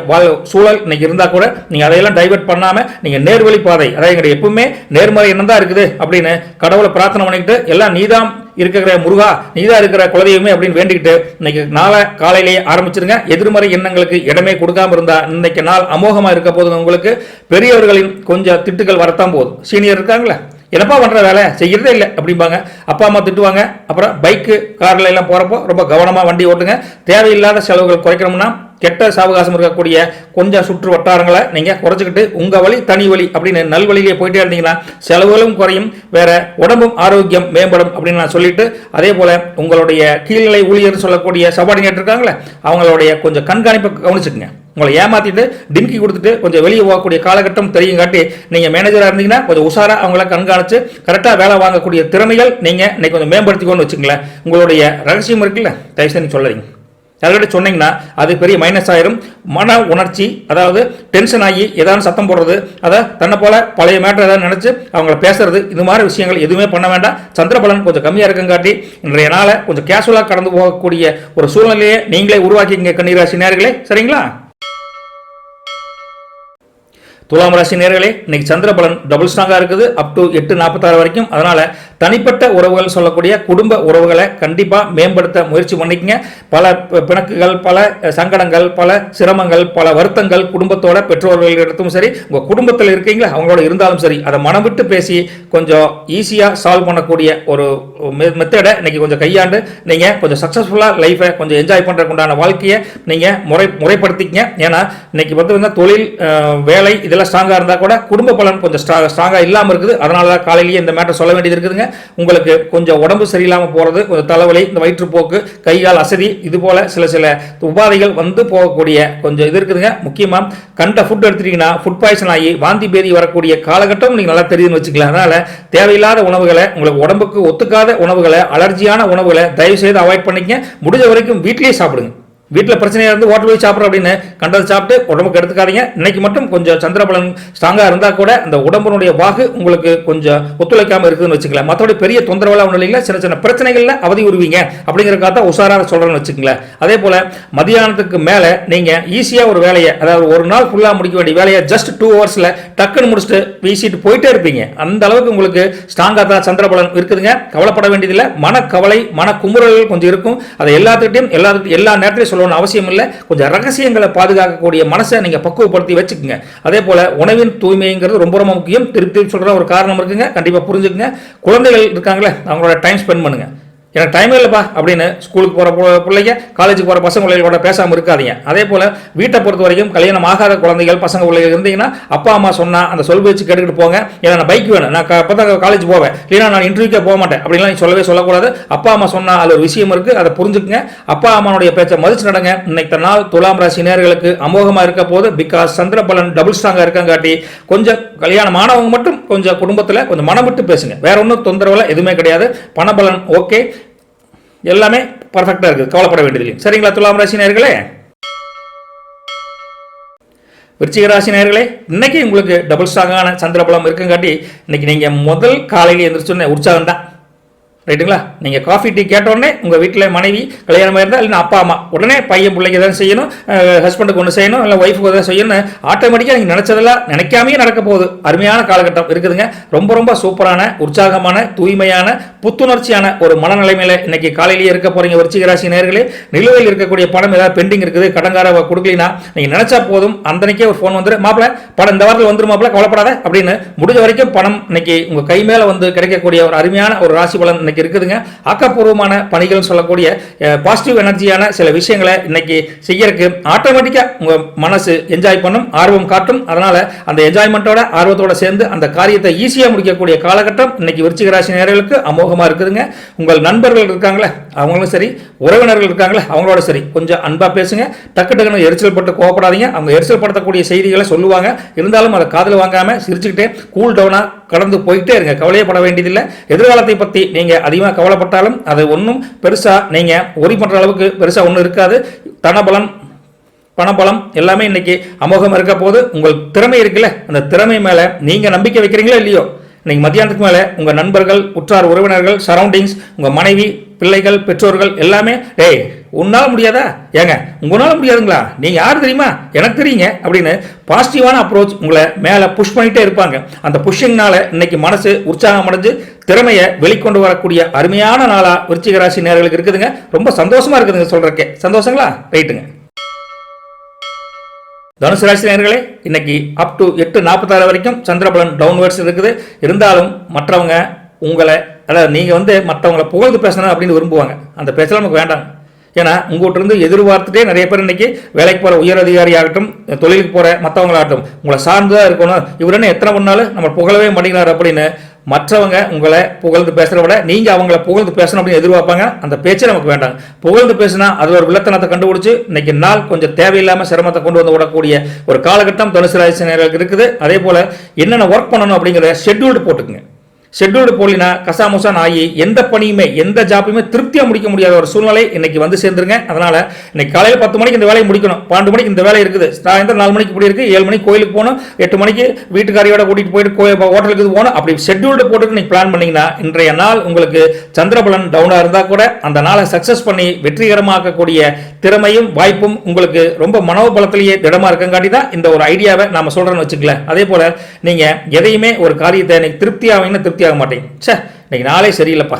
சூழல் இன்னைக்கு இருந்தா கூட நீங்க அதையெல்லாம் டைவர்ட் பண்ணாம நீங்க நேர்வழி பாதை, அதாவது எப்பவுமே நேர்மறை எண்ணம் தான் இருக்குது அப்படின்னு கடவுளை பிரார்த்தனை பண்ணிக்கிட்டு எல்லாம் நீதான் இருக்கிற முருகா, நீதான் இருக்கிற குலதெய்வமே அப்படின்னு வேண்டிக்கிட்டு இன்னைக்கு நாளை காலையிலேயே ஆரம்பிச்சிருங்க. எதிர்மறை எண்ணங்களுக்கு இடமே கொடுக்காம இருந்தா இன்னைக்கு நாள் அமோகமா இருக்க போதுங்க. உங்களுக்கு பெரியவர்களின் கொஞ்சம் திட்டுகள் வரத்தான் போதும். சீனியர் இருக்காங்களா, என்னப்பா பண்ற வேலை செய்யறதே இல்லை அப்படிம்பாங்க. அப்பா அம்மா திட்டுவாங்க. அப்புறம் பைக்கு கார்ல எல்லாம் போறப்போ ரொம்ப கவனமா வண்டி ஓட்டுங்க. தேவையில்லாத செலவுகள் குறைக்கணும்னா கெட்ட சாவகாசம் இருக்கக்கூடிய கொஞ்சம் சுற்று வட்டாரங்களை நீங்க குறைச்சிக்கிட்டு உங்க வழி தனி வழி அப்படின்னு நல்வழியிலே போயிட்டே இருந்தீங்கன்னா செலவுகளும் குறையும், வேற உடம்பும் ஆரோக்கியம் மேம்படும் அப்படின்னு நான் சொல்லிட்டு அதே போல உங்களுடைய கீழ்நிலை ஊழியர் சொல்லக்கூடிய சபார்டினேட் இருக்காங்களே அவங்களுடைய கொஞ்சம் கண்காணிப்பை கவனிச்சுக்குங்க. உங்களை ஏமாத்திட்டு டிம்கி கொடுத்துட்டு கொஞ்சம் வெளியே போகக்கூடிய காலகட்டம் தெரியும் காட்டி நீங்க மேனேஜரா இருந்தீங்கன்னா கொஞ்சம் உஷாரா அவங்கள கண்காணிச்சு கரெக்டா வேலை வாங்கக்கூடிய திறமைகள் நீங்க இன்னைக்கு கொஞ்சம் மேம்படுத்திக்கோன்னு வச்சுங்களேன். உங்களுடைய ரகசியம் இருக்குல்ல, தயவுசெய்து சொல்லாதீங்க. ஆல்ரெடி சொன்னீங்கன்னா அது பெரிய மைனஸ் ஆயிரும். மன உணர்ச்சி, அதாவது டென்ஷன் ஆகி ஏதாவது சத்தம் போடுறது, அதை தன்னை போல பழைய மேட்டர் ஏதாவது நினைச்சு அவங்கள பேசுறது, இது மாதிரி விஷயங்கள் எதுவுமே பண்ண வேண்டாம். சந்திரபலன் கொஞ்சம் கம்மியா இருக்குங்காட்டி இன்றைய நாளை கொஞ்சம் கேஷுவலா கடந்து போகக்கூடிய ஒரு சூழ்நிலையை நீங்களே உருவாக்கிங்க கன்னிராசி நேயர்களே. சரிங்களா? துலாம் ராசி நேயர்களே, இன்னைக்கு சந்திர பலன் டபுள் ஸ்ட்ராங்கா இருக்குது அப் டு 8:46 வரைக்கும். அதனால தனிப்பட்ட உறவுகள் சொல்லக்கூடிய குடும்ப உறவுகளை கண்டிப்பா மேம்படுத்த முயற்சி பண்ணிக்கங்க. பல பிணக்குகள், பல சங்கடங்கள், பல சிரமங்கள், பல வருத்தங்கள் குடும்பத்தோட பெற்றோர்களிடத்தும் சரி, உங்க குடும்பத்தில் இருக்கீங்களா அவங்களோட இருந்தாலும் சரி, அதை மனம் விட்டு பேசி கொஞ்சம் ஈஸியா சால்வ் பண்ணக்கூடிய ஒரு மெத்தடை இன்னைக்கு கொஞ்சம் கையாண்டு நீங்க கொஞ்சம் சக்சஸ்ஃபுல்லா லைஃபை கொஞ்சம் என்ஜாய் பண்றதுக்கு உண்டான வாழ்க்கையை நீங்க முறைப்படுத்திக்கங்க. ஏன்னா இன்னைக்கு வந்து தொழில், வேலை இதெல்லாம் ஸ்ட்ராங்கா இருந்தா கூட குடும்ப பலன் கொஞ்சம் ஸ்ட்ராங்கா இல்லாம இருக்குது. அதனால தான் காலையிலேயே இந்த மேட்டர் சொல்ல வேண்டியது இருக்குதுங்க. உங்களுக்கு கொஞ்சம் உடம்பு சரியில்லாம போறது, கொஞ்சம் தலைவலி, இந்த வயிற்றுப்போக்கு, கைகால் அசதி, இது போல சில உபாதைகள் வந்து போகக்கூடிய கொஞ்சம் இது இருக்குதுங்க. முக்கியமா கண்ட ஃபுட் எடுத்துட்டீங்கன்னா ஃபுட் பாய்சன் ஆகி வாந்தி பேதி வரக்கூடிய காலகட்டம் நீங்க நல்லா தெரியுதுன்னு வச்சுக்கலாம். அதனால தேவையில்லாத உணவுகளை, உங்களுக்கு உடம்புக்கு ஒத்துக்காத உணவுகளை, அலர்ஜியான உணவுகளை தயவு செய்து அவாய்ட் பண்ணிக்க. முடிஞ்ச வரைக்கும் வீட்டிலேயே சாப்பிடுங்க. வீட்டில் பிரச்சனையாக இருந்து ஹோட்டல் போய் சாப்பிட்றோம் அப்படின்னு கண்டதை சாப்பிட்டு உடம்புக்கு எடுத்துக்காதீங்க. இன்னைக்கு மட்டும் கொஞ்சம் சந்திரபலன் ஸ்ட்ராங்காக இருந்தால் கூட அந்த உடம்புடைய வாகு உங்களுக்கு கொஞ்சம் ஒத்துழைக்காமல் இருக்குதுன்னு வச்சுக்கலாம். மற்றபடி பெரிய தொந்தரவுலாம் ஒன்றும் இல்லைங்களா, சின்ன சின்ன பிரச்சனைகளில் அவதி உருவீங்க அப்படிங்கிறக்காக தான் உஷாராக சொல்கிறேன்னு வச்சுக்கங்களேன். அதே போல் மதியானத்துக்கு மேலே நீங்கள் ஈஸியாக ஒரு வேலையை, அதாவது ஒரு நாள் ஃபுல்லாக முடிக்க வேண்டிய வேலையை ஜஸ்ட் 2 ஹவர்ஸில் டக்குன்னு முடிச்சுட்டு வீசிட்டு போயிட்டே இருப்பீங்க. அந்த அளவுக்கு உங்களுக்கு ஸ்ட்ராங்காக தான் சந்திரபலன் இருக்குதுங்க. கவலைப்பட வேண்டியதில்லை. மனக்கவலை, மன குமுறல்கள் கொஞ்சம் இருக்கும். அதை எல்லாத்துக்கிட்டையும் எல்லா நேரத்திலையும் அவசியம் இல்லை. கொஞ்சம் ரகசியங்களை பாதுகாக்கக்கூடிய மனசை நீங்க பக்குவப்படுத்தி வச்சுக்கோங்க. அதே போல உணவின் தூய்மைங்கிறது ரொம்ப ரொம்ப முக்கியம். திருப்பி சொல்ற ஒரு காரணம் இருக்குங்க, கண்டிப்பா புரிஞ்சுக்குங்க. குழந்தைகள் இருக்காங்களே, அவங்களோட டைம் ஸ்பெண்ட் பண்ணுங்க. எனக்கு டைம் இல்லைப்பா அப்படின்னு ஸ்கூலுக்கு போகிற பிள்ளைங்க, காலேஜுக்கு போகிற பசங்களோட பேசாமல் இருக்காதீங்க. அதே போல் வீட்டை பொறுத்த வரைக்கும் கல்யாணம் ஆகாத குழந்தைகள், பசங்க பிள்ளைகள் இருந்தீங்கன்னா அப்பா அம்மா சொன்னால் அந்த சொல் பேச்சு கேட்டுக்கிட்டு போங்க. ஏன்னா நான் பைக் வேணும், நான் அப்போ தான் காலேஜ் போவேன், இல்லைன்னா நான் இன்டர்வியூக்கே போக மாட்டேன் அப்படின்லாம் சொல்லக்கூடாது. அப்பா அம்மா சொன்னால் அது ஒரு விஷயம் இருக்குது, அதை புரிஞ்சுக்குங்க. அப்பா அம்மாவுடைய பேச்சை மதிச்சு நடங்க. இன்னைக்கு நாள் துலாம் ராசி நேயர்களுக்கு அமோகமாக இருக்க போது. பிகாஸ் சந்திர பலன் டபுள் ஸ்ட்ராங்காக இருக்கங்காட்டி கொஞ்சம் கல்யாணம் ஆனவங்க மட்டும் கொஞ்சம் குடும்பத்தில் கொஞ்சம் மனம் விட்டு பேசுங்க. வேற ஒன்றும் தொந்தரவுல எதுவுமே கிடையாது. பணபலன் ஓகே, எல்லாமே பர்ஃபெக்டா இருக்குது, கவலைப்பட வேண்டியதில்லை. சரிங்களா துலாம் ராசி நேயர்களே? விருச்சிக ராசி நேயர்களே, இன்னைக்கு உங்களுக்கு டபுள் ஸ்ட்ராங்கான சந்திரபலம் இருக்குங்காட்டி இன்னைக்கு நீங்க முதல் காலையில் எந்திரிச்சோன்னே உற்சாகம் தான். ரைட்டுங்களா? நீங்கள் காஃபி டீ கேட்டோடனே உங்கள் வீட்டில் மனைவி கல்யாணமாக இருந்தால் இல்லைன்னா அப்பா அம்மா உடனே பையன் பிள்ளைக்கு எதாவது செய்யணும், ஹஸ்பண்டுக்கு ஒன்று செய்யணும், இல்லை ஒய்ஃபுக்கு எதாவது செய்யணும், ஆட்டோமேட்டிக்காக நீங்கள் நினச்சதெல்லாம் நினைக்காமையே நடக்க போகுது. அருமையான காலகட்டம் இருக்குதுங்க. ரொம்ப ரொம்ப சூப்பரான, உற்சாகமான, தூய்மையான, புத்துணர்ச்சியான ஒரு மனநிலைமையில் இன்னைக்கு காலையிலேயே இருக்க போகிறீங்க விருச்சிக ராசி நேயர்களே. நிலுவையில் இருக்கக்கூடிய பணம் ஏதாவது பெண்டிங் இருக்குது, கடன்கார கொடுக்கலினா நீங்கள் நினச்சா போதும், அந்தனைக்கே ஒரு ஃபோன் வந்துடும், மாப்பிள்ள பணம் இந்த வாரத்தில் வந்துடும், மாப்பிள்ள கவலைப்படாத அப்படின்னு. முடிஞ்ச வரைக்கும் பணம் இன்னைக்கு உங்கள் கை மேலே வந்து கிடைக்கக்கூடிய ஒரு அருமையான ஒரு ராசி பலன் இன்னைக்கு இருக்குதுங்க. ஆக்கப்பூர்வமான பணிகள் சொல்லக்கூடிய பாசிட்டிவ் எனர்ஜியான சில விஷயங்களை இன்னைக்கு செய்யறதுக்கு ஆட்டோமேட்டிக்கா உங்க மனசு என்ஜாய் பண்ணும், ஆர்வம் காட்டும். அதனால அந்த என்ஜாய்மெண்டோட ஆர்வத்தோட சேர்ந்து அந்த காரியத்தை ஈஸியா முடிக்கக்கூடிய காலகட்டம் இன்னைக்கு விருச்சிக ராசி நேயர்களுக்கு அமோகமா இருக்குதுங்க. உங்கள் நண்பர்கள் இருக்காங்களே அவங்களும் சரி, உறவினர்கள் இருக்காங்களே அவங்களோட சரி கொஞ்சம் அன்பா பேசுங்க. டக்குன்னு எரிச்சல் பட்டு கோவப்படாதீங்க. அவங்க எரிச்சல் படுத்தக்கூடிய செய்திகளை சொல்லுவாங்க, இருந்தாலும் அதை காதில் வாங்காம சிரிச்சுக்கிட்டே கூல் டவுனா கடந்து போயிட்டே இருங்க. கவலையப்பட வேண்டியதில்லை. எதிர்காலத்தை பற்றி நீங்க அதிகமாக கவலைப்பட்டாலும் அது ஒன்றும் பெருசா நீங்க ஒரி பண்ற அளவுக்கு பெருசா ஒன்றும் இருக்காது. தனபலம், பணபலம் எல்லாமே இன்னைக்கு அமோகம் இருக்க போது. உங்கள் திறமை இருக்குல்ல, அந்த திறமை மேல நீங்க நம்பிக்கை வைக்கிறீங்களோ இல்லையோ, இன்னைக்கு மத்தியானத்துக்கு மேல உங்க நண்பர்கள், உற்றார் உறவினர்கள், சரௌண்டிங்ஸ், உங்க மனைவி, பிள்ளைகள், பெற்றோர்கள் எல்லாமே டேய் உன்னால முடியாதா, ஏங்க உங்களால முடியாதுங்களா, நீங்க யாரு தெரியுமா, எனக்கு தெரியுங்க அப்படின்னு பாசிட்டிவான அப்ரோச் உங்களை மேல புஷ் பண்ணிட்டே இருப்பாங்க. அந்த புஷ்ஷிங்னால இன்னைக்கு மனசு உற்சாகம் அடைஞ்சு திறமையை வெளிக்கொண்டு வரக்கூடிய அருமையான நாளா விருச்சிக ராசி நேயர்களுக்கு இருக்குதுங்க. ரொம்ப சந்தோஷமா இருக்குதுங்க சொல்றக்கே. சந்தோஷங்களா? ரைட்டுங்க. தனுசு ராசி நேயர்களே, இன்னைக்கு அப் டு 8:46 வரைக்கும் சந்திரபலன் டவுன்வர்ட்ஸ் இருக்குது. இருந்தாலும் மற்றவங்க உங்களை, அதாவது நீங்கள் வந்து மற்றவங்களை புகழ்ந்து பேசணும் அப்படின்னு விரும்புவாங்க. அந்த பேச்செல்லாம் நமக்கு வேண்டாம். ஏன்னா உங்கள்கிட்ட இருந்து எதிர்பார்த்துட்டே நிறைய பேர் இன்னைக்கு வேலைக்கு போகிற உயர் அதிகாரி ஆகட்டும், தொழிலுக்கு போகிற மற்றவங்களாகட்டும் உங்களை சார்ந்துதான் இருக்கணும். இவர் என்ன எத்தனை பண்ணாலும் நம்ம புகழவே மாட்டேங்கிறார் அப்படின்னு மற்றவங்க உங்களை புகழ்ந்து பேசுறத விட நீங்க அவங்களை புகழ்ந்து பேசணும் அப்படின்னு எதிர்பார்ப்பாங்க. அந்த பேச்சே நமக்கு வேண்டாம். புகழ்ந்து பேசினா அது ஒரு வில்லத்தனத்தை கண்டுபிடிச்சு இன்னைக்கு நாள் கொஞ்சம் தேவையில்லாம சிரமத்தை கொண்டு வந்து விடக்கூடிய ஒரு காலகட்டம் தனுசு ராசி நேயர்களுக்கு இருக்குது. அதே போல என்னென்ன ஒர்க் பண்ணணும் அப்படிங்கிற ஷெட்யூல்டு போட்டுக்குங்க. ஷெட்யூல்டு போலினா கசாமுசான் ஆகி எந்த பணியுமே எந்த ஜாப்பையுமே திருப்தியாக முடிக்க முடியாத ஒரு சூழ்நிலை இன்னைக்கு வந்து சேர்ந்துருங்க. அதனால இன்னைக்கு காலையில் 10 மணிக்கு இந்த வேலையை முடிக்கணும், 12 மணிக்கு இந்த வேலை இருக்குது, சாயந்தரம் 4 மணிக்கு இப்படி இருக்கு, 7 மணிக்கு கோயிலுக்கு போகணும், 8 மணிக்கு வீட்டுக்காரியோட கூட்டிட்டு போயிட்டு ஹோட்டலுக்கு போகணும், அப்படி ஷெட்யூல்டு போட்டு நீங்க பிளான் பண்ணீங்கன்னா இன்றைய நாள் உங்களுக்கு சந்திரபலன் டவுனா இருந்தா கூட அந்த நாளை சக்சஸ் பண்ணி வெற்றிகரமாக்கக்கூடிய திறமையும் வாய்ப்பும் உங்களுக்கு ரொம்ப மனோபலத்திலேயே திடமா இருக்கங்காட்டி தான் இந்த ஒரு ஐடியாவை நாம சொல்றேன்னு வச்சுக்கல. அதே போல நீங்க எதையுமே ஒரு காரியத்தை திருப்தியாவீங்கன்னா திருப்தி ஆக மாட்டேங்க. சே இன்னைக்கு நாளே சரியில்லைப்பா,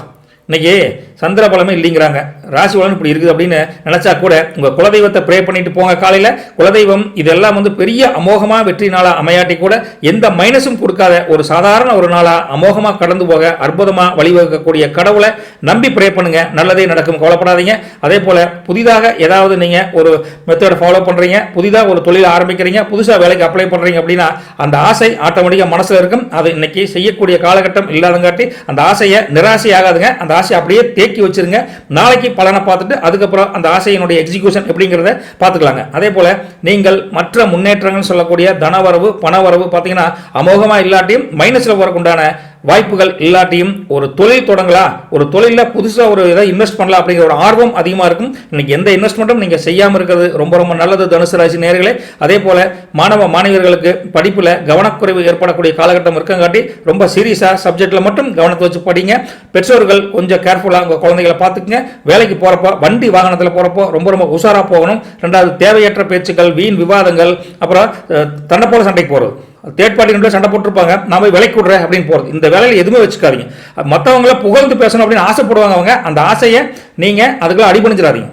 இன்னைக்கு சந்திர பலமே இல்லைங்கிறாங்க, ராசி பலன் இப்படி இருக்குது அப்படின்னு நினைச்சா கூட உங்க குலதெய்வத்தை ப்ரே பண்ணிட்டு போங்க. காலையில குலதெய்வம் இதெல்லாம் வந்து பெரிய அமோகமா வெற்றி நாளா அமையாட்டி கூட எந்த மைனஸும் கொடுக்காத ஒரு சாதாரண ஒரு நாளா அமோகமா கடந்து போக அற்புதமா வழிவகுக்கக்கூடிய கடவுளை நம்பி ப்ரே பண்ணுங்க, நல்லதே நடக்கும், கவலைப்படாதீங்க. அதே போல புதிதாக ஏதாவது நீங்க ஒரு மெத்தடை ஃபாலோ பண்றீங்க, புதிதாக ஒரு தொழில் ஆரம்பிக்கிறீங்க, புதுசா வேலைக்கு அப்ளை பண்றீங்க அப்படின்னா அந்த ஆசை ஆட்டோமேட்டிக்கா மனசுல இருக்கும். அது இன்னைக்கு செய்யக்கூடிய காலகட்டம் இல்லாதங்காட்டி அந்த ஆசையை நிராசை ஆகாதுங்க, அந்த ஆசை அப்படியே தேக்கி வச்சிருங்க. நாளைக்கு பலனை பார்த்துட்டு அதுக்கப்புறம் அந்த ஆசையினுடைய எக்ஸிகியூஷன் எப்படிங்கிறத பார்த்துக்கலாங்க. அதே போல நீங்கள் மற்ற முன்னேற்றங்கள் சொல்லக்கூடிய தனவரவு பணவரவு பார்த்தீங்கன்னா அமோகமா இல்லாட்டியும் மைனஸ்ல வரக்குண்டான வாய்ப்புகள் இல்லாட்டியும் ஒரு தொழில் தொடங்கலாம், ஒரு தொழிலில் புதுசாக ஒரு இதை இன்வெஸ்ட் பண்ணலாம் அப்படிங்கிற ஒரு ஆர்வம் அதிகமாக இருக்கும். இன்னைக்கு எந்த இன்வெஸ்ட்மெண்ட்டும் நீங்கள் செய்யாமல் இருக்கிறது ரொம்ப ரொம்ப நல்லது தனுசு ராசி நேயர்களே. அதே போல மாணவ மாணவியர்களுக்கு படிப்பில் கவனக்குறைவு ஏற்படக்கூடிய காலகட்டம் இருக்கங்காட்டி ரொம்ப சீரியஸாக சப்ஜெக்டில் மட்டும் கவனத்தை வச்சு படிங்க. பெற்றோர்கள் கொஞ்சம் கேர்ஃபுல்லாக உங்கள் குழந்தைகளை பார்த்துக்குங்க. வேலைக்கு போகிறப்போ வண்டி வாகனத்தில் போகிறப்போ ரொம்ப ரொம்ப உஷாராக போகணும். ரெண்டாவது தேவையற்ற பேச்சுக்கள் வீண் விவாதங்கள், அப்புறம் தன்னை போல சண்டைக்கு போகிறது, தேர்ட் பார்ட்டி சண்டை போட்டுருப்பாங்க, நான் போய் விலைக்கு விடுறேன் அப்படின்னு போகிறது, இந்த வேலையில் எதுவுமே வச்சுக்காதீங்க. மற்றவங்கள புகழ்ந்து பேசணும் அப்படின்னு ஆசைப்படுவாங்க அவங்க, அந்த ஆசையை நீங்கள் அதுக்குள்ள அடிபணிச்சிடாதீங்க.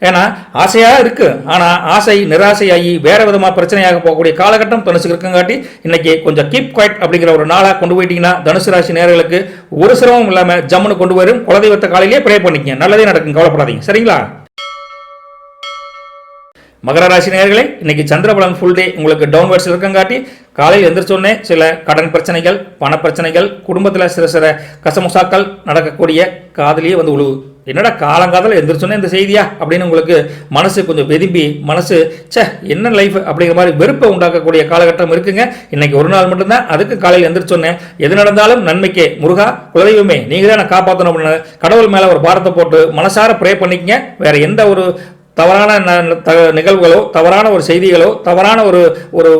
ஏன்னா ஆசையாக இருக்கு, ஆனால் ஆசை நிராசையாகி வேற விதமாக பிரச்சனையாக போகக்கூடிய காலகட்டம் தனுசுக்கு இருக்கங்காட்டி இன்னைக்கு கொஞ்சம் கீப் குவைட் அப்படிங்கிற ஒரு நாளாக கொண்டு போயிட்டீங்கன்னா தனுசு ராசி நேயர்களுக்கு ஒரு சிரமம் இல்லாமல் ஜம்முன்னு கொண்டு வரும். குலதெய்வத்தை காலையிலேயே ப்ரே பண்ணிக்கங்க, நல்லதே நடக்கும், கவலைப்படாதீங்க. சரிங்களா? மகர ராசி நேயர்களே, இன்னைக்கு சந்திரபலன் ஃபுல் டே உங்களுக்கு டவுன்வர்ட்ஸ் இருக்கங்காட்டி காலையில் எந்திரிச்சோடனே சில கடன் பிரச்சனைகள், பண பிரச்சனைகள், குடும்பத்தில் சில கசமுசாக்கள் நடக்கக்கூடிய காதலியே வந்து உழுவு. என்னடா காலங்காதல எந்திரிச்சோன்னே இந்த செய்தியா அப்படின்னு உங்களுக்கு மனசு கொஞ்சம் வெதும்பி மனசு என்ன லைஃப் அப்படிங்கிற மாதிரி வெறுப்பை உண்டாக்கக்கூடிய காலகட்டம் இருக்குங்க. இன்னைக்கு ஒரு நாள் மட்டும்தான், அதுக்கு காலையில் எந்திரிச்சோன்னே எது நடந்தாலும் நன்மைக்கே, முருகா குலதெய்வமே நீங்க தான் நான் காப்பாற்றணும் அப்படின்னு கடவுள் மேல ஒரு பாரத்தை போட்டு மனசார ப்ரே பண்ணிக்கங்க. வேற எந்த ஒரு தவறான நிகழ்வுகளோ, தவறான ஒரு செய்திகளோ, தவறான ஒரு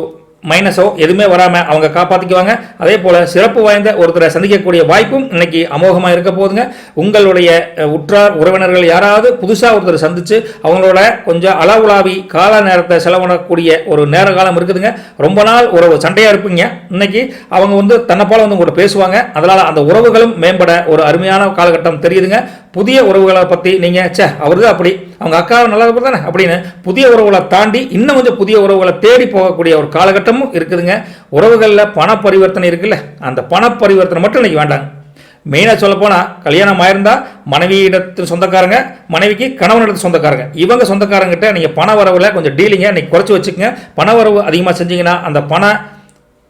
மைனஸோ எதுவுமே வராமல் அவங்க காப்பாற்றிக்குவாங்க. அதே போல் சிறப்பு வாய்ந்த ஒருத்தரை சந்திக்கக்கூடிய வாய்ப்பும் இன்னைக்கு அமோகமாக இருக்க போதுங்க. உங்களுடைய உற்றார் உறவினர்கள் யாராவது புதுசாக ஒருத்தர் சந்தித்து அவங்களோட கொஞ்சம் அளவுலாவி கால நேரத்தை செலவிடக்கூடிய ஒரு நேர காலம் இருக்குதுங்க. ரொம்ப நாள் உறவு சண்டையாக இருப்பீங்க, இன்னைக்கு அவங்க வந்து தன்னை போல வந்து உங்கள்கிட்ட பேசுவாங்க. அதனால் அந்த உறவுகளும் மேம்பட ஒரு அருமையான காலகட்டம் தெரியுதுங்க. புதிய உறவுகளை பற்றி நீங்கள் அவரு அப்படி அவங்க அக்காவை நல்லா இருப்பது தானே அப்படின்னு புதிய உறவுகளை தாண்டி இன்னும் கொஞ்சம் புதிய உறவுகளை தேடி போகக்கூடிய ஒரு காலகட்டமும் இருக்குதுங்க. உறவுகளில் பண பரிவர்த்தனை இருக்குல்ல, அந்த பண பரிவர்த்தனை மட்டும் இன்னைக்கு வேண்டாங்க. மெயினாக சொல்ல போனால் கல்யாணம் ஆயிருந்தா மனைவியிடத்து சொந்தக்காரங்க, மனைவிக்கு கணவனிடத்து சொந்தக்காரங்க, இவங்க சொந்தக்காரங்கிட்ட நீங்கள் பண வரவில் கொஞ்சம் டீலிங்க இன்னைக்கு குறைச்சி வச்சுக்கோங்க. பண வரவு அதிகமாக செஞ்சீங்கன்னா அந்த பண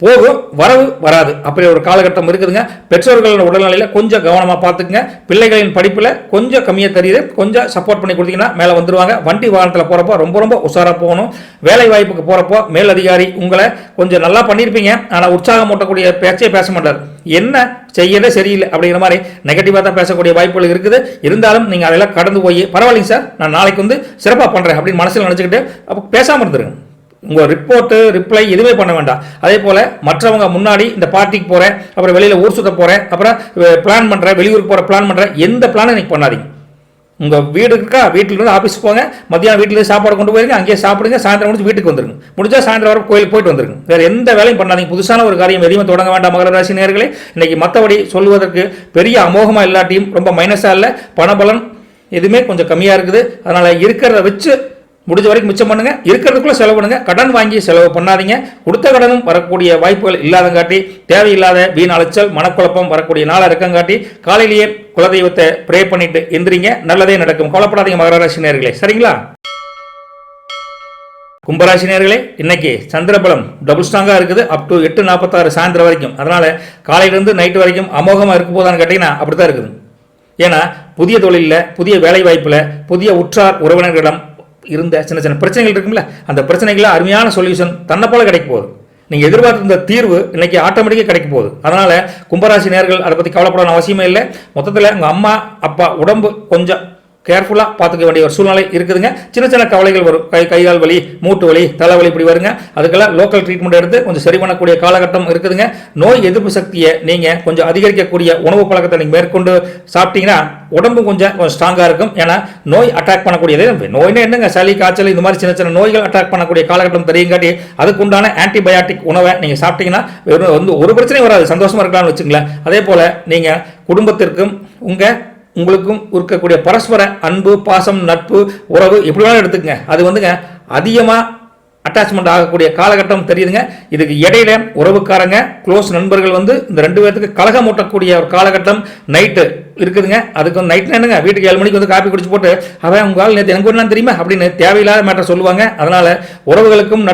போகும், வரவு வராது, அப்படி ஒரு காலகட்டம் இருக்குதுங்க. பெற்றோர்களோட உடல்நிலையில் கொஞ்சம் கவனமாக பார்த்துக்குங்க. பிள்ளைகளின் படிப்பில் கொஞ்சம் கம்மியாக தெரியுது, கொஞ்சம் சப்போர்ட் பண்ணி கொடுத்தீங்கன்னா மேலே வந்துடுவாங்க. வண்டி வாகனத்தில் போகிறப்போ ரொம்ப ரொம்ப உஷாராக போகணும். வேலை வாய்ப்புக்கு போகிறப்போ மேல் அதிகாரி உங்களை கொஞ்சம் நல்லா பண்ணியிருப்பீங்க, ஆனால் உற்சாகம் ஊட்டக்கூடிய பேச்சே பேச மாட்டார், என்ன செய்யவே சரியில்லை அப்படிங்கிற மாதிரி நெகட்டிவாக தான் பேசக்கூடிய வாய்ப்புகள் இருக்குது. இருந்தாலும் நீங்கள் அதெல்லாம் கடந்து போய் பரவாயில்லைங்க சார் நான் நாளைக்கு வந்து சிறப்பாக பண்ணுறேன் அப்படின்னு மனசில் நினச்சிக்கிட்டு அப்போ பேசாமல் இருந்துருங்க. உங்கள் ரிப்போர்ட்டு ரிப்ளை எதுவுமே பண்ண வேண்டாம். அதே போல் மற்றவங்க முன்னாடி இந்த பார்ட்டிக்கு போகிறேன், அப்புறம் வெளியில் ஊர் சுற்ற போகிறேன், அப்புறம் பிளான் பண்ணுறேன், வெளியூருக்கு போகிற பிளான் பண்ணுறேன், எந்த பிளானும் இன்னைக்கு பண்ணாதீங்க. உங்கள் வீடு இருக்கா, வீட்டிலிருந்து ஆஃபீஸ் போங்க, மத்தியானம் வீட்டில் சாப்பாடு கொண்டு போயிருங்க, அங்கேயே சாப்பிடுங்க, சாயந்தரம் முடிச்சு வீட்டுக்கு வந்துருங்க, முடிஞ்சால் சாயந்தரம் வர கோயிலுக்கு போயிட்டு வந்துருங்க. வேறு எந்த வேலையும் பண்ணாதீங்க. புதுசான ஒரு காரியம் எதையுமே தொடங்க வேண்டாம் மகர ராசி நேயர்களே. இன்னைக்கு மற்றபடி சொல்வதற்கு பெரிய அமோகமாக இல்லாட்டியும் ரொம்ப மைனஸாக இல்லை, பணபலன் எதுவுமே கொஞ்சம் கம்மியாக இருக்குது. அதனால் இருக்கிறத வச்சு முடிஞ்ச வரைக்கும் மிச்சம் பண்ணுங்க, இருக்கிறதுக்குள்ள செலவு பண்ணுங்க, கடன் வாங்கி செலவு பண்ணாதீங்க. கொடுத்த கடனும் வரக்கூடிய வாய்ப்புகள் இல்லாதங்காட்டி தேவையில்லாத வீண் அலைச்சல் மனக்குழப்பம் வரக்கூடிய நாளாக இருக்கங்காட்டி காலையிலேயே குலதெய்வத்தை ப்ரே பண்ணிட்டு எந்திரிங்க, நல்லதே நடக்கும், கவலைப்படாதீங்க மகர ராசி நேயர்களே. சரிங்களா? கும்பராசி நேயர்களே, இன்னைக்கு சந்திரபலம் டபுள் ஸ்ட்ராங்காக இருக்குது, அப் டு 8:46 சாயந்தரம் வரைக்கும். அதனால காலையிலேருந்து நைட்டு வரைக்கும் அமோகமாக இருக்க போதான்னு கேட்டீங்கன்னா அப்படித்தான் இருக்குது. ஏன்னா புதிய தொழிலில், புதிய வேலை வாய்ப்பில், புதிய உற்றார் உறவினர்களிடம் இருந்த சின்ன சின்ன பிரச்சனைகள் இருக்கும்ல, அந்த பிரச்சனைகளை அருமையான சொல்யூஷன் தன்னை போல கிடைக்க போகுது. நீங்கள் எதிர்பார்த்திருந்த தீர்வு இன்னைக்கு ஆட்டோமேட்டிக்காக கிடைக்க போகுது. அதனால கும்பராசி நேயர்கள் அதை பற்றி கவலைப்பட அவசியமே இல்லை. மொத்தத்தில் உங்கள் அம்மா அப்பா உடம்பு கொஞ்சம் கேர்ஃபுல்லாக பார்த்துக்க வேண்டிய ஒரு சூழ்நிலை இருக்குதுங்க. சின்ன சின்ன கவலைகள் வரும், கைகால் வலி, மூட்டு வலி, தலைவலி இப்படி வருங்க. அதுக்கெல்லாம் லோக்கல் ட்ரீட்மெண்ட் எடுத்து கொஞ்சம் சரி பண்ணக்கூடிய காலகட்டம் இருக்குதுங்க. நோய் எதிர்ப்பு சக்தியை நீங்கள் கொஞ்சம் அதிகரிக்கக்கூடிய உணவு பழக்கத்தை நீங்கள் மேற்கொண்டு சாப்பிட்டீங்கன்னா உடம்பு கொஞ்சம் ஸ்ட்ராங்காக இருக்கும். ஏன்னா நோய் அட்டாக் பண்ணக்கூடியது, நோய்னா என்னங்க, சளி காய்ச்சல் இந்த மாதிரி சின்ன சின்ன நோய்கள் அட்டாக் பண்ணக்கூடிய காலகட்டம் தெரியுங்காட்டி அதுக்குண்டான ஆன்டிபயாட்டிக் உணவை நீங்கள் சாப்பிட்டீங்கன்னா வந்து ஒரு பிரச்சனையும் வராது, சந்தோஷமா இருக்கலாம்னு வச்சுங்களேன். அதே போல் நீங்கள் குடும்பத்திற்கும் உங்களுக்கும் இருக்கக்கூடிய பரஸ்பர அன்பு, பாசம், நட்பு, உறவு எப்படி வேணாலும் எடுத்துக்கங்க, அது வந்துங்க அதிகமாக அட்டாச்மெண்ட் ஆகக்கூடிய காலகட்டம் தெரியுதுங்க. இதுக்கு இடையில உறவுக்காரங்க, க்ளோஸ் நண்பர்கள் வந்து இந்த 2 பேருக்கு கலகம் ஊட்டக்கூடிய ஒரு காலகட்டம் நைட்டு இருக்குதுங்க. அதுக்கு வந்து நைட் என்னங்க, வீட்டுக்கு 7 மணிக்கு வந்து காப்பி குடிச்சு போட்டு அவன் உங்க ஆள் நேற்று எனக்கு ஒரு நாள் தெரியுமா அப்படின்னு தேவையில்லாத மேட்டர் சொல்லுவாங்க. அதனால உறவுகளுக்கும்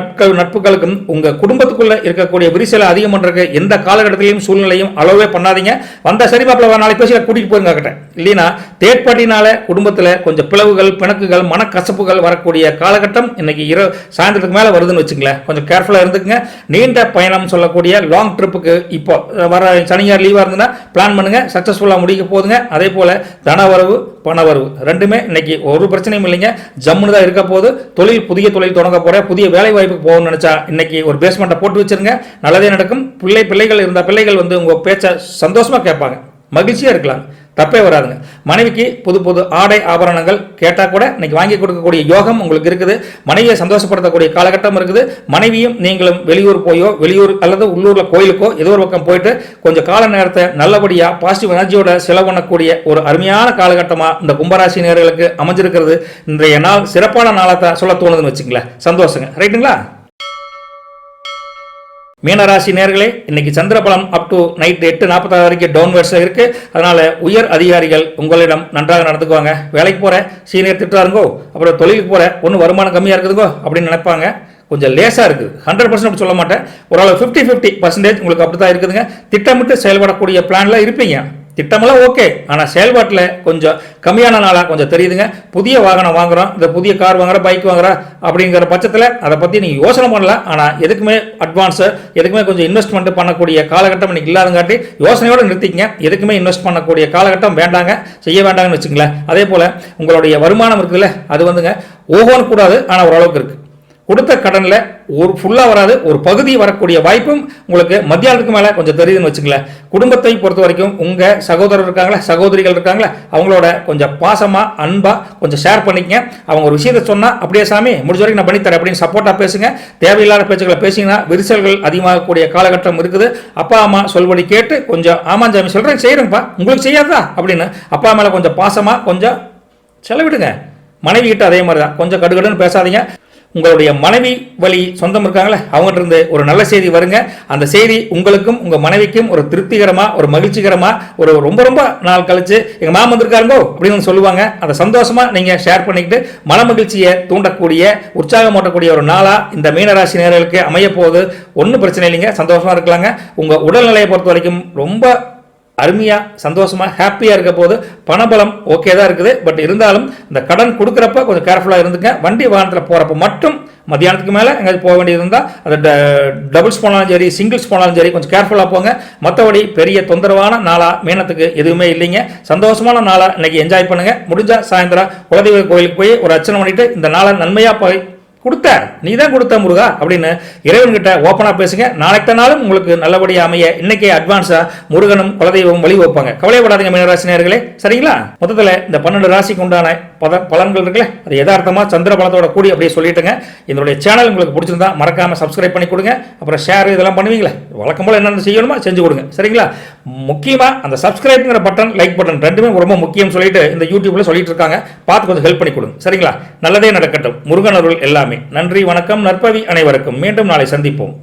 நட்புகளுக்கும் உங்க குடும்பத்துக்குள்ள இருக்கக்கூடிய விரிசலை அதிகம் பண்றதுக்கு எந்த காலகட்டத்திலையும் சூழ்நிலையும் அளவே பண்ணாதீங்க. வந்த சரி மாப்பிள்ள நாளைக்கு பேசி கூட்டிட்டு போயிருங்க கிட்ட, இல்லைன்னா தேர்ட் பார்ட்டினால குடும்பத்தில் கொஞ்சம் பிளவுகள், பிணக்குகள், மனக்கசப்புகள் வரக்கூடிய காலகட்டம் இன்னைக்கு சாயந்தரத்துக்கு மேலே வருதுன்னு வச்சுங்களேன். கொஞ்சம் கேர்ஃபுல்லாக இருந்துக்குங்க. நீண்ட பயணம் சொல்லக்கூடிய லாங் ட்ரிப்புக்கு இப்போ வர சனியார் லீவாக இருந்ததுன்னா பிளான் பண்ணுங்க, சக்ஸஸ்ஃபுல்லாக முடிக்க போகுதுங்க. அதே போல தனவரவு, பணவரவு ரெண்டுமே இன்னைக்கு ஒரு பிரச்சனையும் இல்லைங்க, ஜம்முன்னு தான் இருக்க போது. புதிய தொழில் தொடங்க போற, புதிய வேலை வாய்ப்புக்கு போகணும்னு நினைச்சா இன்னைக்கு ஒரு பேஸ்மெண்ட்டை போட்டு வச்சிருங்க, நல்லதே நடக்கும். பிள்ளைகள் இருந்த பிள்ளைகள் வந்து உங்க பேச்சை சந்தோஷமா கேட்பாங்க, மகிழ்ச்சியா இருக்கலாம், தப்பே வராதுங்க. மனைவிக்கு புது ஆடை ஆபரணங்கள் கேட்டால் கூட இன்னைக்கு வாங்கி கொடுக்கக்கூடிய யோகம் உங்களுக்கு இருக்குது. மனைவியை சந்தோஷப்படுத்தக்கூடிய காலகட்டம் இருக்குது. மனைவியும் நீங்களும் வெளியூர் அல்லது உள்ளூரில் கோயிலுக்கோ ஏதோ ஒரு பக்கம் போயிட்டு கொஞ்சம் கால நேரத்தை நல்லபடியாக பாசிட்டிவ் எனர்ஜியோட செலவு பண்ணக்கூடிய ஒரு அருமையான காலகட்டமாக இந்த கும்பராசி நேயர்களுக்கு அமைஞ்சிருக்கிறது. இன்றைய நாள் சிறப்பான நாளை சொல்ல தோணுதுன்னு வச்சுங்களேன். சந்தோஷங்க, ரைட்டுங்களா? மீனராசி நேயர்களே, இன்னைக்கு சந்திரபலம் அப் டு நைட் 8:46 வரைக்கும் டவுன்வர்ட்ஸில் இருக்கு. அதனால உயர் அதிகாரிகள் உங்களிடம் நன்றாக நடந்துக்குவாங்க. வேலைக்கு போற சீனியர் திட்டாருங்கோ, அப்புறம் தொழிலுக்கு போற ஒன்று வருமானம் கம்மியாக இருக்குதுங்கோ அப்படின்னு நினைப்பாங்க. கொஞ்சம் லேசாக இருக்குது, 100% அப்படி சொல்ல மாட்டேன், ஓரளவு 50-50% உங்களுக்கு அப்படி தான் இருக்குதுங்க. திட்டமிட்டு செயல்படக்கூடிய பிளான்ல இருப்பீங்க. திட்டமெல்லாம் ஓகே, ஆனால் செயல்பாட்டில் கொஞ்சம் கம்மியான நாளாக கொஞ்சம் தெரியுதுங்க. புதிய வாகனம் வாங்குறோம், இந்த புதிய கார் வாங்குறோம், பைக் வாங்குறோம் அப்படிங்கிற பட்சத்தில் அதை பற்றி நீங்கள் யோசனை பண்ணலாம். ஆனால் எதுக்குமே அட்வான்ஸு, எதுக்குமே கொஞ்சம் இன்வெஸ்ட்மெண்ட் பண்ணக்கூடிய காலகட்டம் இன்னைக்கு இல்லாதங்காட்டி யோசனையோடு நிறுத்திக்கங்க. எதுக்குமே இன்வெஸ்ட் பண்ணக்கூடிய காலகட்டம் வேண்டாங்க, செய்ய வேண்டாங்கன்னு வச்சுங்களேன். அதே போல் உங்களுடைய வருமானம் இருக்குதுல்ல, அது வந்துங்க ஓகோன்னு கூடாது, ஆனால் ஓரளவுக்கு இருக்குது. கொடுத்த கடனில் ஒரு ஃபுல்லாக வராது, ஒரு பகுதி வரக்கூடிய வாய்ப்பும் உங்களுக்கு மத்தியானத்துக்கு மேலே கொஞ்சம் தெரியுதுன்னு வச்சுங்களேன். குடும்பத்தை பொறுத்த வரைக்கும் உங்கள் சகோதரர் இருக்காங்களா, சகோதரிகள் இருக்காங்களா, அவங்களோட கொஞ்சம் பாசமாக, அன்பாக கொஞ்சம் ஷேர் பண்ணிக்கங்க. அவங்க ஒரு விஷயத்தை சொன்னால் அப்படியே சாமி முடிஞ்ச வரைக்கும் நான் பண்ணித்தரேன் அப்படின்னு சப்போர்ட்டாக பேசுங்க. தேவையில்லாத பேச்சுக்களை பேசிங்கன்னா விரிசல்கள் அதிகமாகக்கூடிய காலகட்டம் இருக்குது. அப்பா அம்மா சொல்படி கேட்டு கொஞ்சம் ஆமாஞ்சாமி சொல்கிறேன் செய்கிறேங்கப்பா, உங்களுக்கு செய்யாதா அப்படின்னு அப்பா மேலே கொஞ்சம் பாசமாக கொஞ்சம் செலவிடுங்க. மனைவி கிட்ட அதே மாதிரி தான், கொஞ்சம் கடுகடுன்னு பேசாதீங்க. உங்களுடைய மனைவி வழி சொந்தம் இருக்காங்களே, அவங்ககிட்ட இருந்து ஒரு நல்ல செய்தி வருங்க. அந்த செய்தி உங்களுக்கும் உங்க மனைவிக்கும் ஒரு திருப்திகரமா, ஒரு மகிழ்ச்சிகரமா, ஒரு ரொம்ப ரொம்ப நாள் கழிச்சு எங்க மாமன் வந்திருக்காருங்கோ அப்படின்னு சொல்லுவாங்க. அதை சந்தோஷமா நீங்க ஷேர் பண்ணிக்கிட்டு மன மகிழ்ச்சியை தூண்டக்கூடிய, உற்சாகம் ஓட்டக்கூடிய ஒரு நாளா இந்த மீனராசி நேயர்களுக்கு அமைய போகுது. ஒன்றும் பிரச்சனை இல்லைங்க, சந்தோஷமா இருக்கலாங்க. உங்க உடல்நிலையை பொறுத்த வரைக்கும் ரொம்ப அருமையாக, சந்தோஷமாக, ஹாப்பியாக இருக்க போது. பணபலம் ஓகே தான் இருக்குது. பட் இருந்தாலும் இந்த கடன் கொடுக்குறப்ப கொஞ்சம் கேர்ஃபுல்லாக இருந்துங்க. வண்டி வாகனத்தில் போகிறப்ப மட்டும் மத்தியானத்துக்கு மேலே எங்கேயாவது போக வேண்டியது இருந்தால் அது டபுள்ஸ் போனாலும் சரி, சிங்கிள்ஸ் போனாலும் சரி, கொஞ்சம் கேர்ஃபுல்லாக போங்க. மற்றபடி பெரிய தொந்தரவான நாளாக மீனத்துக்கு எதுவுமே இல்லைங்க. சந்தோஷமான நாளாக இன்னைக்கு என்ஜாய் பண்ணுங்க. முடிஞ்சால் சாயந்தரம் குலதெய்வ கோயிலுக்கு போய் ஒரு அர்ச்சனை பண்ணிட்டு இந்த நாளை நன்மையாக போய் கொடுத்த நீ தான் கொடுத்த முருகா அப்படின்னு இறைவன்கிட்ட ஓப்பனாக பேசுங்க. நாளைக்கு நாளும் உங்களுக்கு நல்லபடியாக அமைய இன்னைக்கே அட்வான்ஸாக முருகனும் குலதெய்வமும் வழி வைப்பாங்க. கவலைப்படாதீங்க மீனராசி நேயர்களே, சரிங்களா? மொத்தத்தில் இந்த 12 ராசிக்கு உண்டான பலன்கள் இருக்குல்ல, அது யதார்த்தமாக சந்திர பலத்தோட கூடி அப்படியே சொல்லிட்டுங்க. என்னுடைய சேனல் உங்களுக்கு பிடிச்சிருந்தா மறக்காமல் சப்ஸ்கிரைப் பண்ணி கொடுங்க. அப்புறம் ஷேர் இதெல்லாம் பண்ணுவீங்களா, வழக்கம் போல் என்னென்ன செய்யணுமோ செஞ்சு கொடுங்க, சரிங்களா? முக்கியமாக அந்த சப்ஸ்கிரைப்ங்கிற பட்டன், லைக் பட்டன் ரெண்டுமே ரொம்ப முக்கியம் சொல்லிட்டு இந்த யூடியூப்ல சொல்லிட்டு இருக்காங்க. பார்த்து கொஞ்சம் ஹெல்ப் பண்ணி கொடுங்க, சரிங்களா? நல்லதே நடக்கட்டும். முருகன் அருள் எல்லாமே. நன்றி, வணக்கம், நற்பவி அனைவருக்கும். மீண்டும் நாளை சந்திப்போம்.